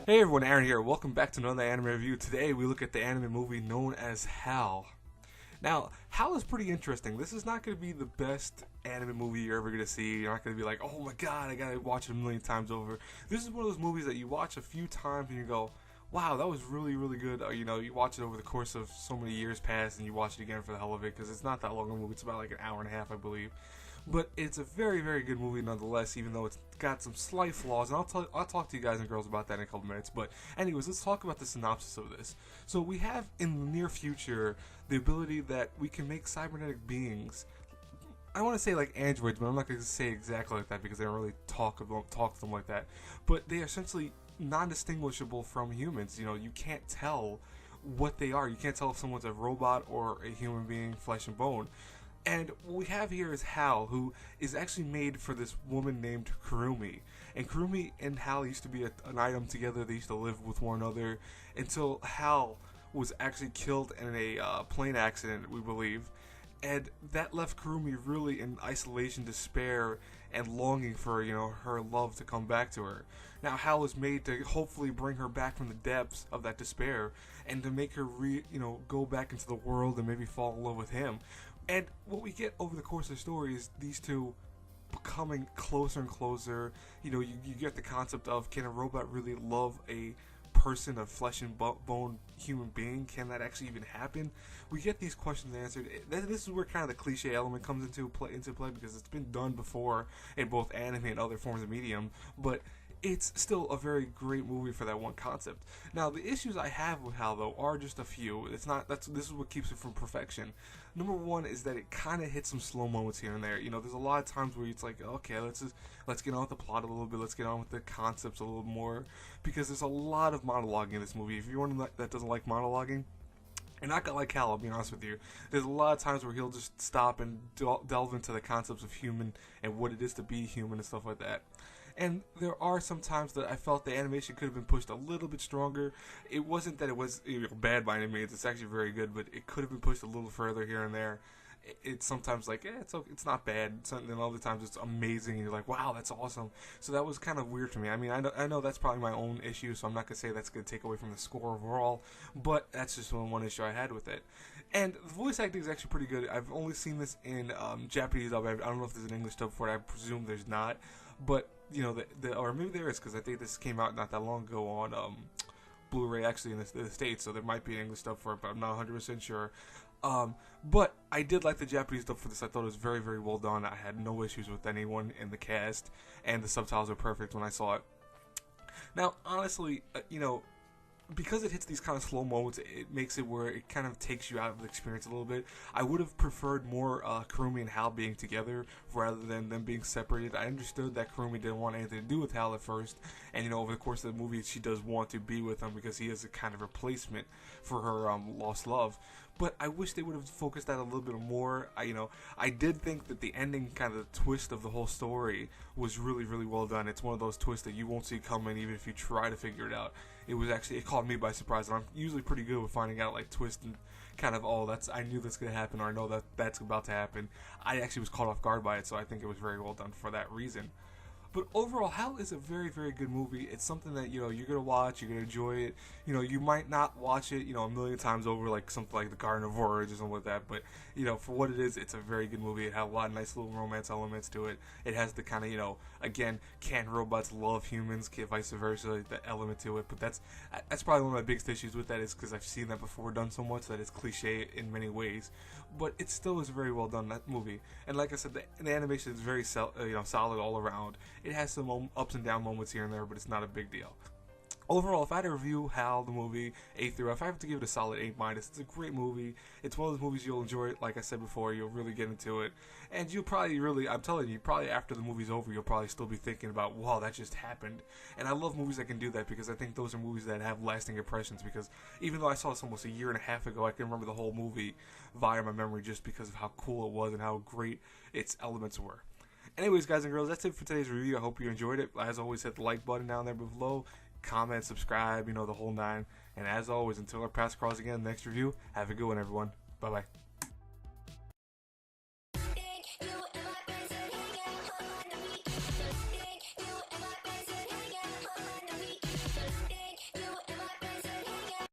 Hey everyone, Aaron here. Welcome back to another anime review. Today we look at the anime movie known as Hal. Now, Hal is pretty interesting. This is not going to be the best anime movie you're ever going to see. You're not going to be like, oh my god, I got to watch it a million times over. This is one of those movies that you watch a few times and you go, wow, that was really, really good. Or, you watch it over the course of so many years past and you watch it again for the hell of it because it's not that long a movie. It's about like an hour and a half, I believe. But it's a very, very good movie nonetheless, even though it's got some slight flaws. And I'll talk to you guys and girls about that in a couple minutes. But anyways, let's talk about the synopsis of this. So we have in the near future the ability that we can make cybernetic beings. I want to say like androids, but I'm not going to say exactly like that because they don't really talk to them like that. But they are essentially non-distinguishable from humans. You can't tell what they are. You can't tell if someone's a robot or a human being, flesh and bone. And what we have here is Hal, who is actually made for this woman named Kurumi. And Kurumi and Hal used to be an item together. They used to live with one another until Hal was actually killed in a plane accident, we believe. And that left Kurumi really in isolation, despair, and longing for, her love to come back to her. Now Hal was made to hopefully bring her back from the depths of that despair and to make her go back into the world and maybe fall in love with him. And what we get over the course of the story is these two becoming closer and closer. You get the concept of, can a robot really love a person, a flesh and bone human being? Can that actually even happen? We get these questions answered. This is where kind of the cliche element comes into play because it's been done before in both anime and other forms of medium, but it's still a very great movie for that one concept. Now, the issues I have with Hal, though, are just a few. This is what keeps it from perfection. Number one is that it kind of hits some slow moments here and there. There's a lot of times where it's like, okay, let's get on with the plot a little bit. Let's get on with the concepts a little more, because there's a lot of monologuing in this movie. If you're one that doesn't like monologuing, you're not gonna like Hal, I'll be honest with you. There's a lot of times where he'll just stop and delve into the concepts of human and what it is to be human and stuff like that. And there are some times that I felt the animation could have been pushed a little bit stronger. It wasn't that it was bad by any means. It's actually very good, but it could have been pushed a little further here and there. It's sometimes like, it's not bad. And then other times it's amazing, and you're like, wow, that's awesome. So that was kind of weird for me. I mean, I know that's probably my own issue, so I'm not going to say that's going to take away from the score overall, but that's just one issue I had with it. And the voice acting is actually pretty good. I've only seen this in Japanese dub. I don't know if there's an English dub for it. I presume there's not. But, or maybe there is, because I think this came out not that long ago on Blu-ray, actually, in the States, so there might be an English dub for it, but I'm not 100% sure. But I did like the Japanese dub for this. I thought it was very, very well done. I had no issues with anyone in the cast, and the subtitles were perfect when I saw it. Now, honestly, because it hits these kind of slow moments, it makes it where it kind of takes you out of the experience a little bit. I would have preferred more Kurumi and Hal being together rather than them being separated. I understood that Kurumi didn't want anything to do with Hal at first, and over the course of the movie she does want to be with him because he is a kind of replacement for her lost love. But I wish they would have focused that a little bit more. I did think that the ending, kind of the twist of the whole story, was really, really well done. It's one of those twists that you won't see coming even if you try to figure it out. It caught me by surprise, and I'm usually pretty good with finding out like twists and kind of, I knew that's going to happen, or I know that's about to happen. I actually was caught off guard by it, so I think it was very well done for that reason. But overall, Hal is a very, very good movie. It's something that, you're going to watch, you're going to enjoy it. You might not watch it, a million times over, like something like The Garden of Words or something like that. But, for what it is, it's a very good movie. It has a lot of nice little romance elements to it. It has the kind of, again, can robots love humans, vice versa, the element to it. But that's probably one of my biggest issues with that, is because I've seen that before done so much that it's cliche in many ways. But it still is very well done, that movie. And like I said, the animation is very solid all around. It has some ups and down moments here and there, but it's not a big deal. Overall, if I had to review Hal, the movie, A through F, I have to give it a solid A-. It's a great movie. It's one of those movies you'll enjoy it. Like I said before, you'll really get into it. And you'll probably I'm telling you, probably after the movie's over, you'll probably still be thinking about, wow, that just happened. And I love movies that can do that, because I think those are movies that have lasting impressions, because even though I saw this almost a year and a half ago, I can remember the whole movie via my memory just because of how cool it was and how great its elements were. Anyways, guys and girls, that's it for today's review. I hope you enjoyed it. As always, hit the like button down there below. Comment, subscribe, the whole nine. And as always, until our paths cross again in the next review, have a good one, everyone. Bye-bye.